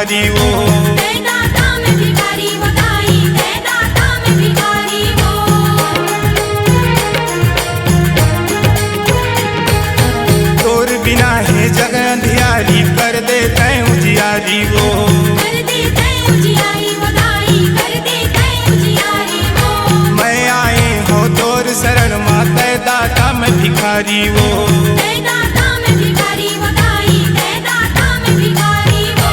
भिखारी वो। दाता में भिखारी वो दाई, दाता में भिखारी वो। तोर बिना है जग अंधियारी, कर दे तैं उजियारी वो। कर दे तैं उजियारी वो दाई, कर दे तैं उजियारी वो। मैं आए हो तोर शरण माँ, तै दाता में भिखारी वो। दाता में भिखारी वो दाई, दाता में भिखारी वो।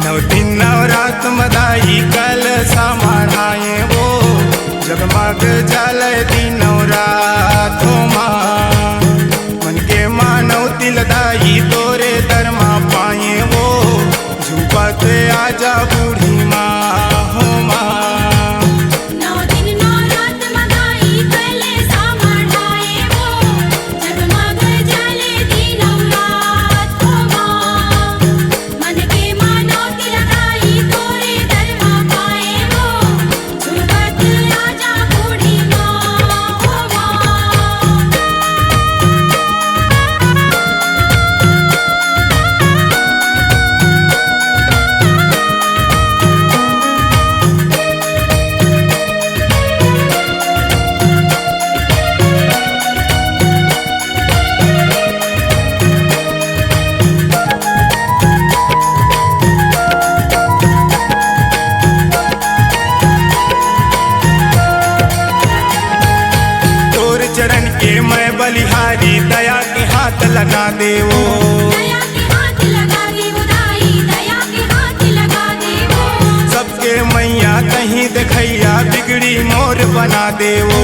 नौ दिन नौ रात मदाई कल समाराए वो। जगमग जल दिनौ रात हो माँ, मन के मानव तिलदाई तोरे दरमा पाए वो। झूपत आजा बूढ़ी माँ हो माँ। नौ दिन नौ रात मदाई कले सामढ़ाए वो। जगमग जले दिनौ रात हो माँ, मन के मानव तिलदाई तोरे दरमा पाए वो। झूपत आजा बूढ़ी माँ हो माँ। तोर चरण के मैं बलिहारी, दया के हाथ लगा दे वो। दया के हाथ लगा दे वो दाई, दया के हाथ लगा दे वो। सबके मैया कहीं देखैया, बिगड़ी मोर बना दे वो।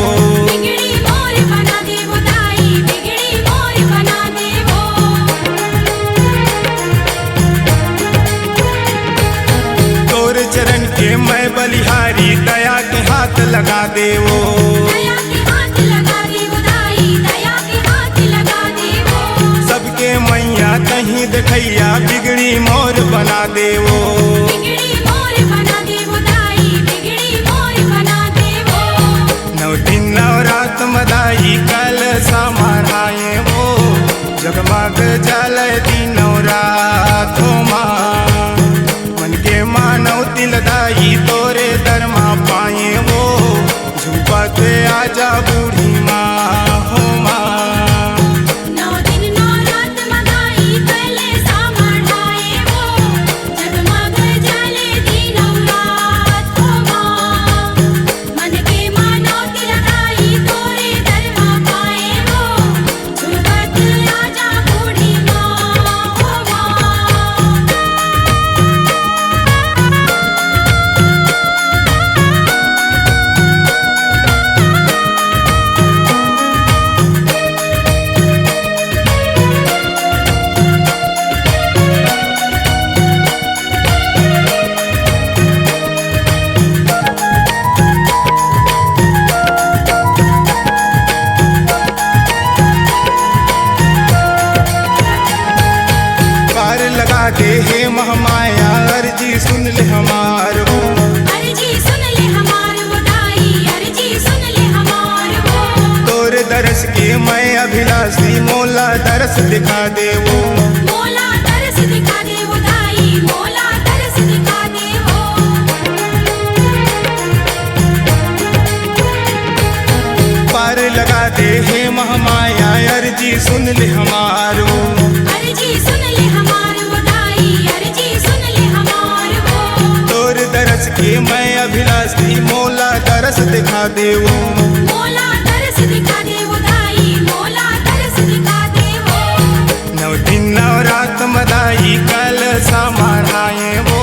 बिगड़ी मोर बना दे वो दाई, बिगड़ी मोर बना दे वो। तोर चरण के मैं बलिहारी, दया के हाथ लगा दे वो। दया के हाथ लगा दे वो दाई, दया के हाथ लगा दे वो। सबके मैया कहीं देखैया, बिगड़ी मोर बना दे वो। बिगड़ी मोर बना दे वो दाई, बिगड़ी मोर बना दे वो। नौ दिन नौ रात मदाई कल समाराए वो। जगमग जल दिनौ रात हो माँ, मन के मानव तिलदाई तोरे दरमा पाए वो। झूपत आजा बूढ़ी माँ हो माँ। नौ दिन नौ रात मदाई कले सामढ़ाए वो। जगमग जले दिनौ रात हो माँ, मन के मानव तिलदाई तोरे दरमा पाए वो। झूपत आजा बूढ़ी माँ हो माँ। पार लगा दे हे महामाया, अर्जी सुन ले हमार वो। अर्जी सुन ले हमार वो दाई, अर्जी सुन ले हमार वो। तोर दरस के मैं अभिलाषी, मोला दरस दिखा दे वो। मोला तरस दिखा दे वो दाई, मोला तरस दिखा दे वो। पार लगा दे हे महामाया, अर्जी सुन ले हमार वो। अर्जी सुन ले हमार वो दाई, अर्जी सुन ले हमार वो। तोर दरस के मैं अभिलाषी, मोला दरस दिखा दे वो। मोला तरस दिखा दे वो दाई, मोला तरस दिखा दे वो। नौ दिन नौ रात मदाई कल समाराए वो।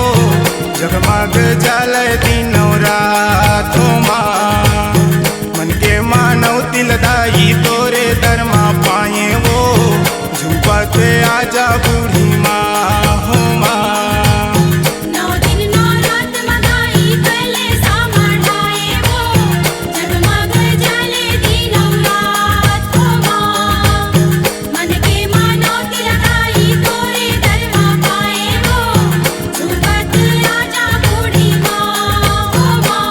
जगमग जल दिनौ रात हो माँ, मन के मानव तिलदाई तोरे दरमा पाए वो। झूपत आजा बूढ़ी माँ हो माँ। नौ दिन नौ रात मदाई कले सामढ़ाए वो। जगमग जले दिनौ रात हो माँ, मन के मानव तिलदाई तोरे दरमा पाए वो। झूपत आजा बूढ़ी माँ हो माँ।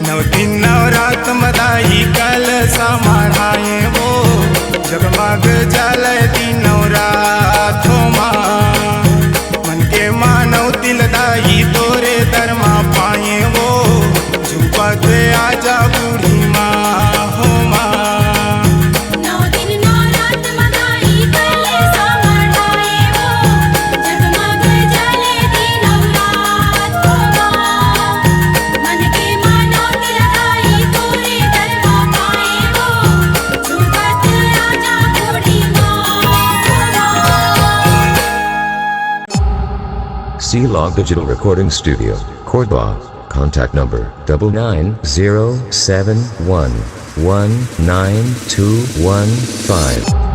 नौ दिन नौ रात मदाई कल समाराए वो। जगमग जल दिनौ रात C-Log Digital Recording Studio, Cordoba. Contact number 99071192115.